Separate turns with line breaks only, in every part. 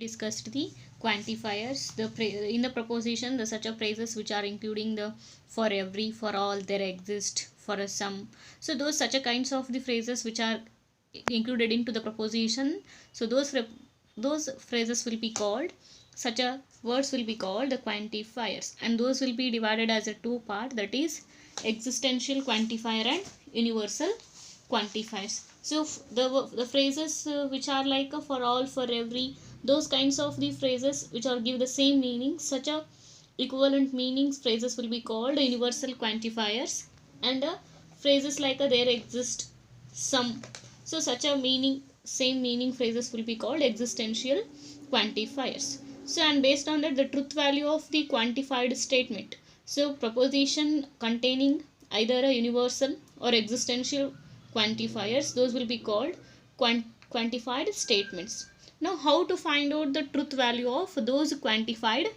discussed the quantifiers. In the proposition, the such a phrases which are including the for every, for all, there exist, for a sum. So those such a kinds of the phrases which are included into the proposition. So those phrases will be called, such a words will be called the quantifiers, and those will be divided as a two part, that is existential quantifier and universal quantifiers. So the phrases which are like a for all, for every, those kinds of the phrases which are give the same meaning, such a equivalent meanings phrases will be called universal quantifiers, and phrases like a there exist some, so such a meaning same meaning phrases will be called existential quantifiers. So and based on that, the truth value of the quantified statement, so proposition containing either a universal or existential quantifiers, those will be called quantified statements. Now how to find out the truth value of those quantified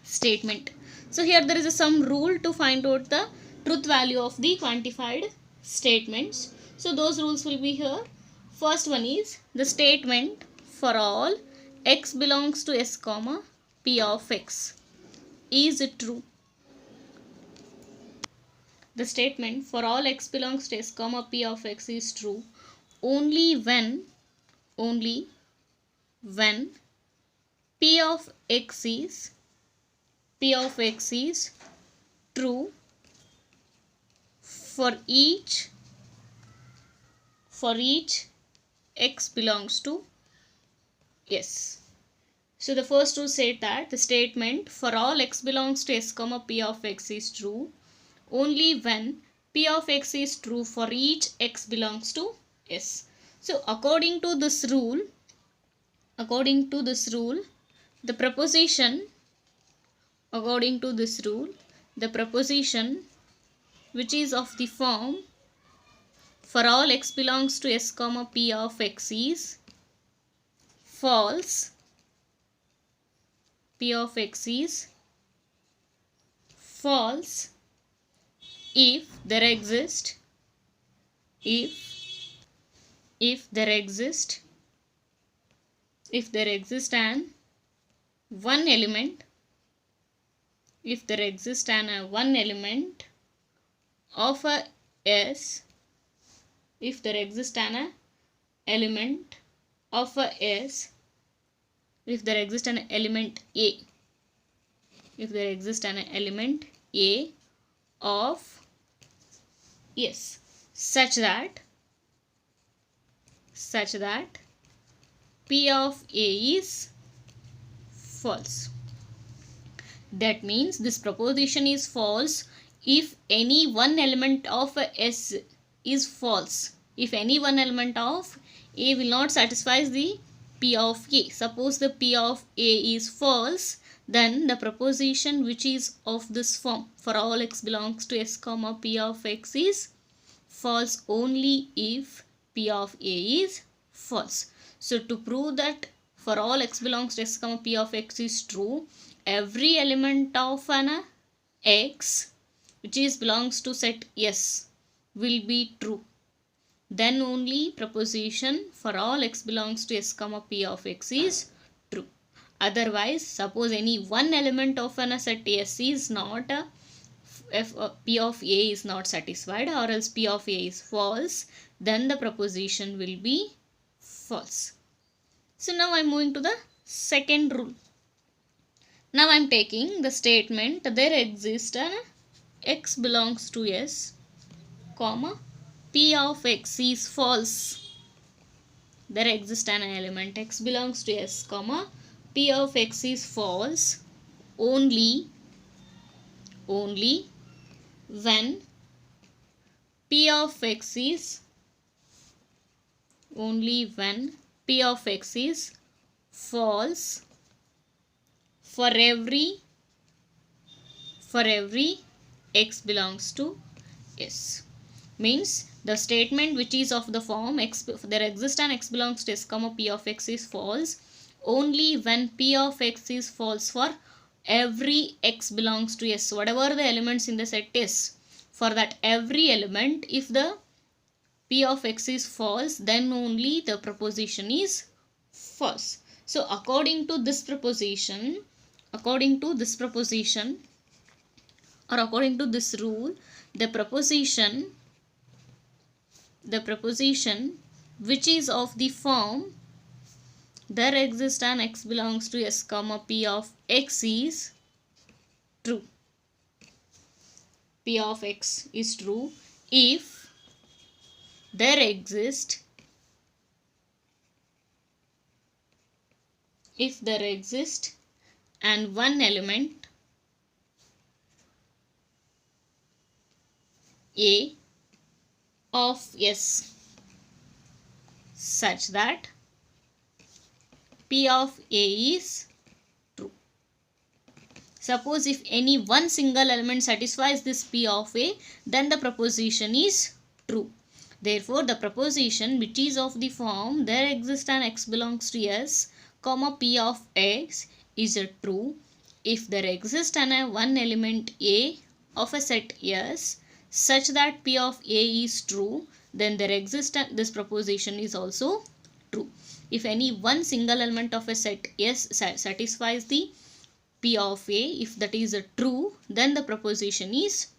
statement? So here there is some rule to find out the truth value of the quantified statements. So those rules will be here. First one is the statement for all x belongs to s comma p of x is true. The statement for all x belongs to s comma p of x is true only when p of x is true for each x belongs to s. So the first rule said that the statement for all x belongs to s comma p of x is true only when p of x is true for each x belongs to s. So according to this rule, the proposition which is of the form for all x belongs to s comma p of x is false, p of x is false if there exists an one element of a s, if there exists an element of a s, if there exists an element a, of s, such that p of a is false. That means this proposition is false if any one element of s is false. If any one element of a will not satisfy the p of a. Suppose the p of a is false, then the proposition which is of this form for all x belongs to s comma p of x is false only if p of a is false. So to prove that for all x belongs to s comma p of x is true, every element of an x which is belongs to set s will be true. Then only proposition for all x belongs to s comma p of x is true. Otherwise, suppose any one element of an set s is not if p of a is not satisfied, or else p of a is false, then the proposition will be false. So now I am moving to the second rule. Now I am taking the statement there exists an x belongs to s comma p of x is false. There exists an element x belongs to s comma p of x is false only when p of x is false for every x belongs to s. Means the statement which is of the form x, there exists an x belongs to s comma p of x is false only when p of x is false for every x belongs to s. Whatever the elements in the set is, for that every element, if the p of x is false, then only the proposition is false. So according to this proposition or according to this rule, the proposition which is of the form there exists an x belongs to s comma p of x is true. P of x is true if there exists and one element a of s such that P of A is true. Suppose if any one single element satisfies this P of A, then the proposition is true. Therefore, the proposition which is of the form there exists an x belongs to s, comma P of x is a true if there exists an one element A of a set S such that P of A is true, then there exists this proposition is also true. If any one single element of a set S satisfies the P of A, if that is a true, then the proposition is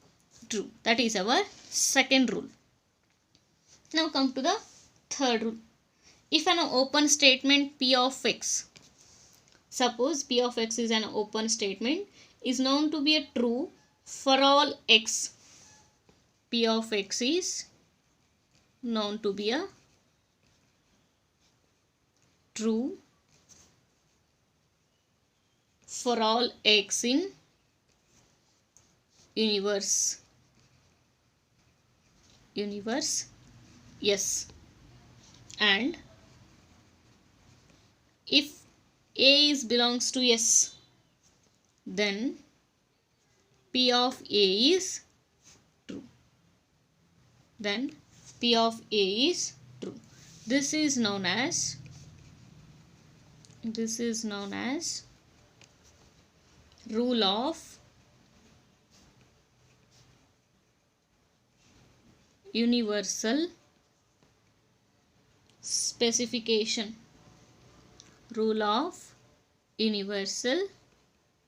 true. That is our second rule. Now come to the third rule. If an open statement P of x, suppose P of x is an open statement, is known to be a true for all x. P of x is known to be a true for all x in universe yes, and if A is belongs to S, then P of A is true. This is known as rule of universal specification. Rule of universal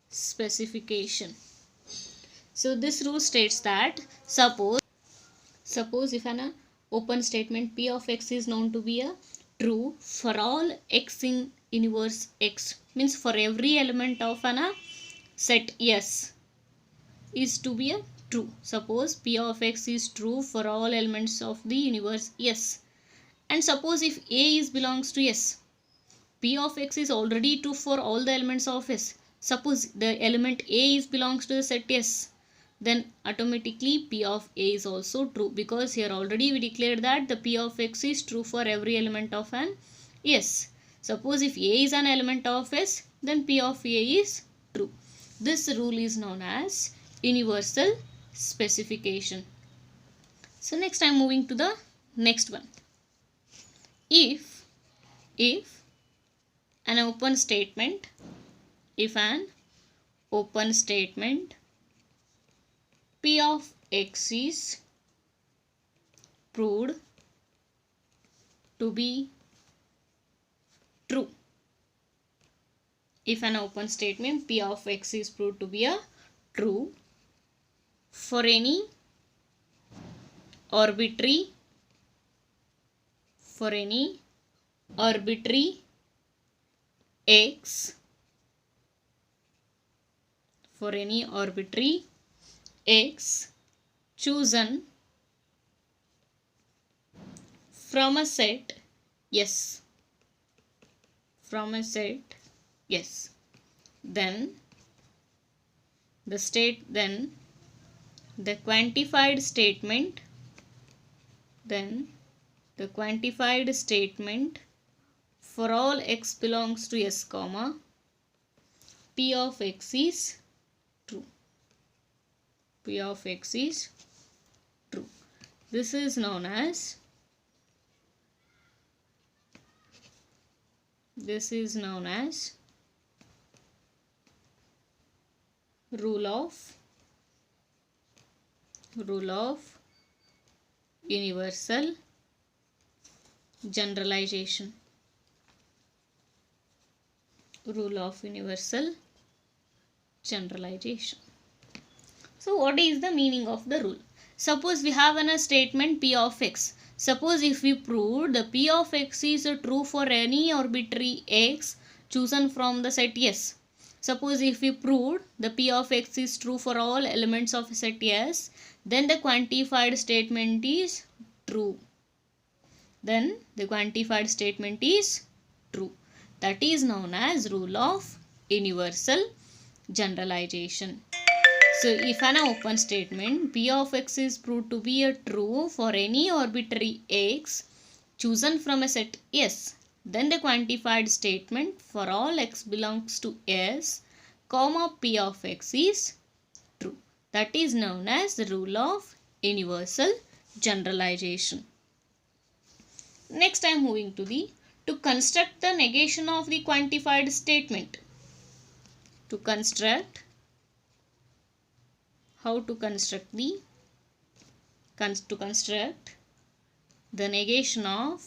specification. So this rule states that suppose if an open statement P of x is known to be a true for all x in universe x, means for every element of an set S is to be a true. Suppose P of x is true for all elements of the universe S, and suppose if A is belongs to S, P of x is already true for all the elements of S. Suppose the element A is belongs to the set S, then automatically P of A is also true, because here already we declared that the P of x is true for every element of an S. Suppose if A is an element of S, then P of A is true. This rule is known as universal specification. So next I am moving to the next one. If an open statement P of x is proved to be true. If an open statement P of x is proved to be a true for any arbitrary x chosen from a set S, then the quantified statement for all x belongs to S, comma P of x is true. This is known as rule of universal generalization. Rule of universal generalization. So what is the meaning of the rule? Suppose we have a statement P of x. Suppose if we prove the P of x is true for any arbitrary x chosen from the set S. Suppose if we proved the P of x is true for all elements of set S, then the quantified statement is true. Then the quantified statement is true. That is known as rule of universal generalization. So if an open statement P of x is proved to be a true for any arbitrary x chosen from a set S, then the quantified statement for all x belongs to S, comma P of x is true. That is known as the rule of universal generalization. Next I am moving to construct the negation of the quantified statement. How to construct the negation of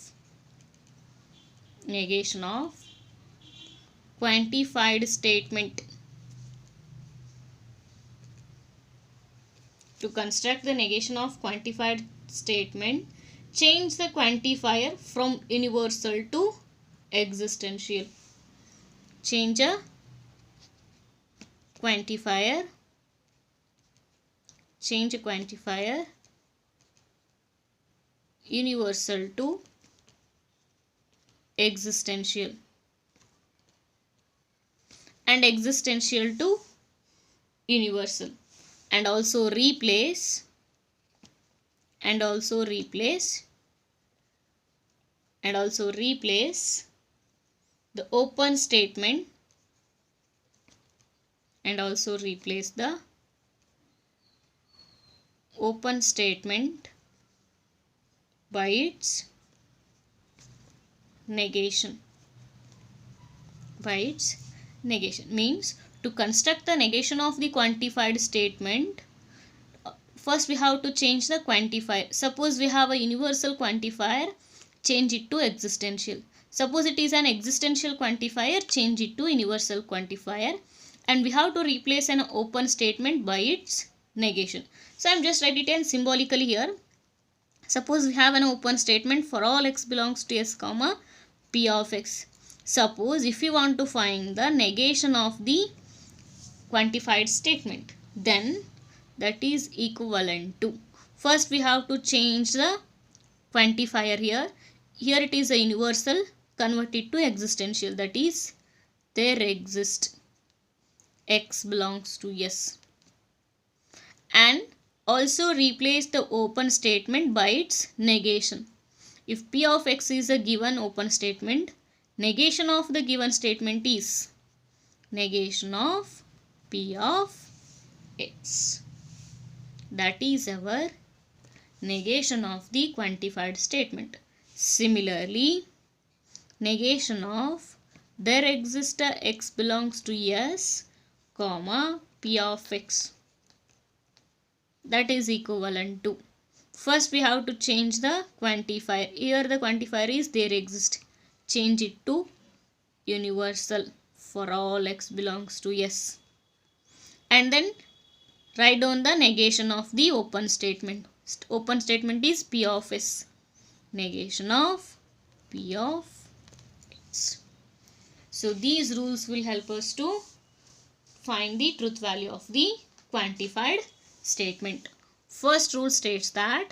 quantified statement. To construct the negation of quantified statement, change the quantifier from universal to existential. Change a quantifier universal to existential and existential to universal, and also replace the open statement by its negation. Means to construct the negation of the quantified statement, first we have to change the quantifier. Suppose we have a universal quantifier, change it to existential. Suppose it is an existential quantifier, change it to universal quantifier, and we have to replace an open statement by its negation. So I am just writing it symbolically here. Suppose we have an open statement for all x belongs to S, comma P of x. Suppose if you want to find the negation of the quantified statement, then that is equivalent to, first we have to change the quantifier here. Here it is a universal, convert it to existential, that is there exists x belongs to S, and also replace the open statement by its negation. If P of x is a given open statement, negation of the given statement is negation of P of x. That is our negation of the quantified statement. Similarly, negation of there exists a x belongs to S, comma P of x. That is equivalent to, first we have to change the quantifier. Here the quantifier is there exist. Change it to universal for all x belongs to S. And then write down the negation of the open statement. Open statement is P of S. Negation of P of x. So these rules will help us to find the truth value of the quantified statement. First rule states that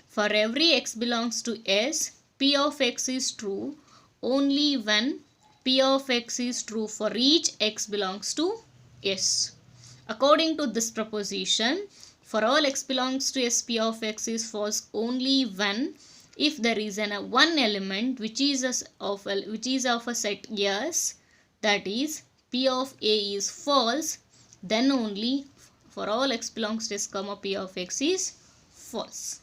for every x belongs to S, P of x is true only when P of x is true for each x belongs to S. According to this proposition, for all x belongs to S, P of x is false only when if there is one element which is of a set S, that is P of A is false, then only for all x belongs to S, comma P of x is false.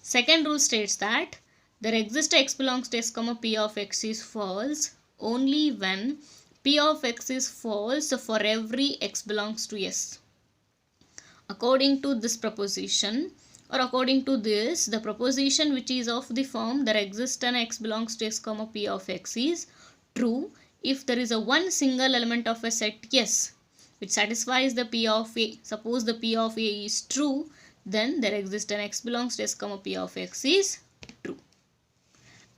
Second rule states that there exists x belongs to S, comma P of x is false only when P of x is false for every x belongs to S. According to this proposition, or according to this, the proposition which is of the form there exists an x belongs to S, comma P of x is true if there is a one single element of a set S which satisfies the P of A. Suppose the P of A is true, then there exists an x belongs to S comma P of X is true.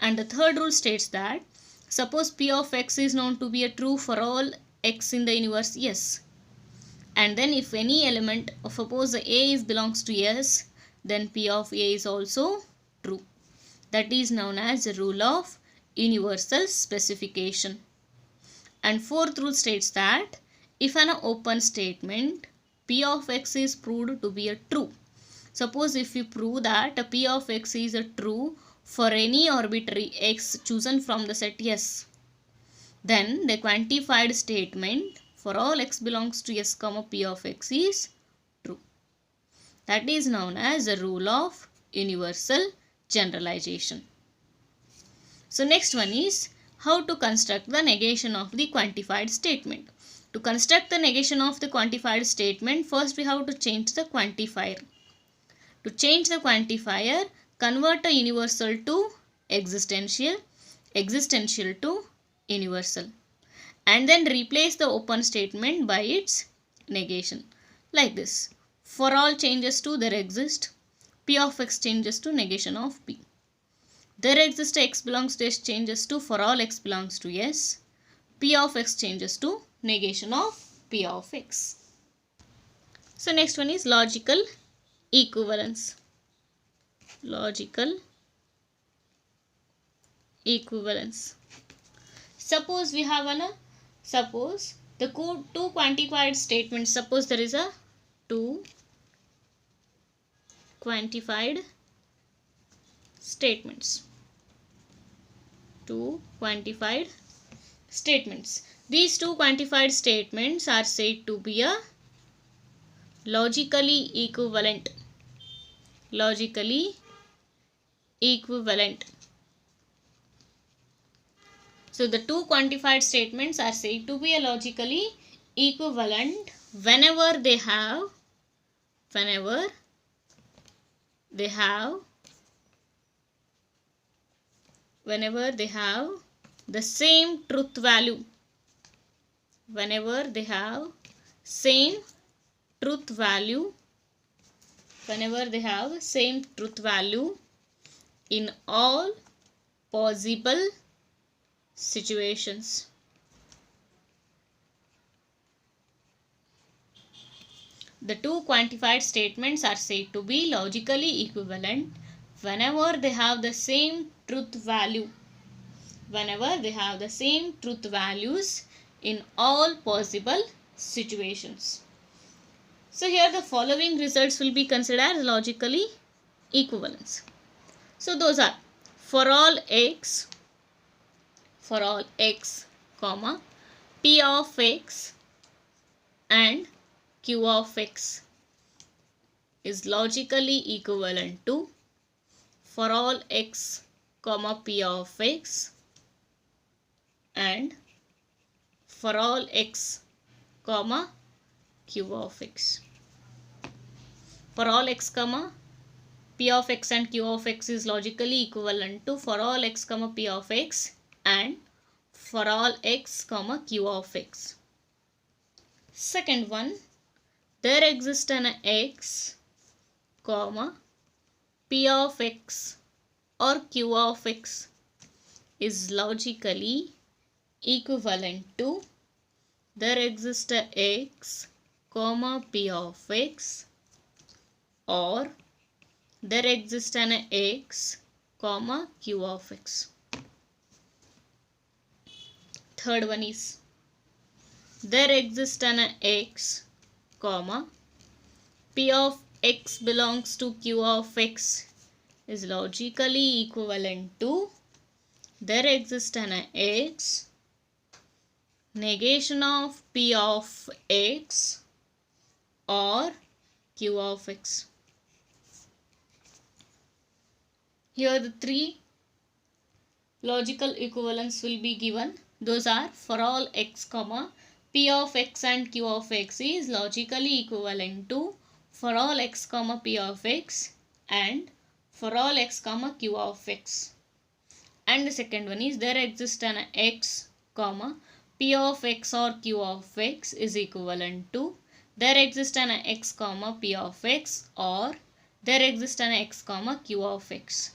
And the third rule states that suppose P of X is known to be a true for all x in the universe S. And then if any element, suppose the A belongs to S, then P of A is also true. That is known as the rule of universal specification. And fourth rule states that if an open statement P of X is proved to be a true. Suppose if we prove that a P of X is a true for any arbitrary x chosen from the set S, then the quantified statement for all x belongs to S comma P of X is true. That is known as the rule of universal generalization. So next one is how to construct the negation of the quantified statement. To construct the negation of the quantified statement, first we have to change the quantifier. To change the quantifier, convert a universal to existential, existential to universal, and then replace the open statement by its negation. Like this. For all changes to there exist, P of X changes to negation of P. There exists x belongs to S changes to for all x belongs to S. P of X changes to negation of P of X. So next one is logical equivalence. Logical equivalence. Suppose we have suppose the two quantified statements. Suppose there is a two quantified statements. Two quantified statements. These two quantified statements are said to be a logically equivalent. Logically equivalent. So the two quantified statements are said to be a logically equivalent whenever they have the same truth value. Whenever they have same truth value. Whenever they have same truth value in all possible situations. The two quantified statements are said to be logically equivalent whenever they have the same truth value. Whenever they have the same truth values in all possible situations. So here the following results will be considered as logically equivalence. So those are for all x, comma, P of X and Q of X is logically equivalent to for all x, comma, P of X and for all x, comma, Q of X. For all x, comma, P of X and Q of X is logically equivalent to for all x, comma, P of X and for all x, comma, Q of X. Second one, there exists an x, comma, P of X or Q of X is logically equivalent to there exists a x, comma, P of X or there exists an x, comma, Q of X. Third one is there exists an x, comma, P of X belongs to Q of X is logically equivalent to there exists an x, negation of P of X or Q of X. Here the three logical equivalents will be given. Those are for all x, comma, P of X and Q of X is logically equivalent to for all x, comma, P of X and for all x, comma, Q of X. And the second one is there exists an x, comma, P of x or Q of x is equivalent to there exists an x comma P of x or there exists an x comma Q of x.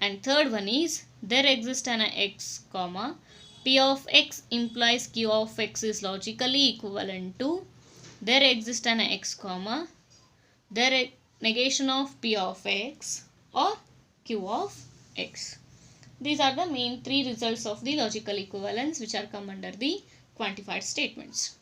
And third one is there exists an x comma P of x implies Q of x is logically equivalent to there exists an x comma there negation of P of x or Q of x. These are the main three results of the logical equivalence which are come under the quantified statements.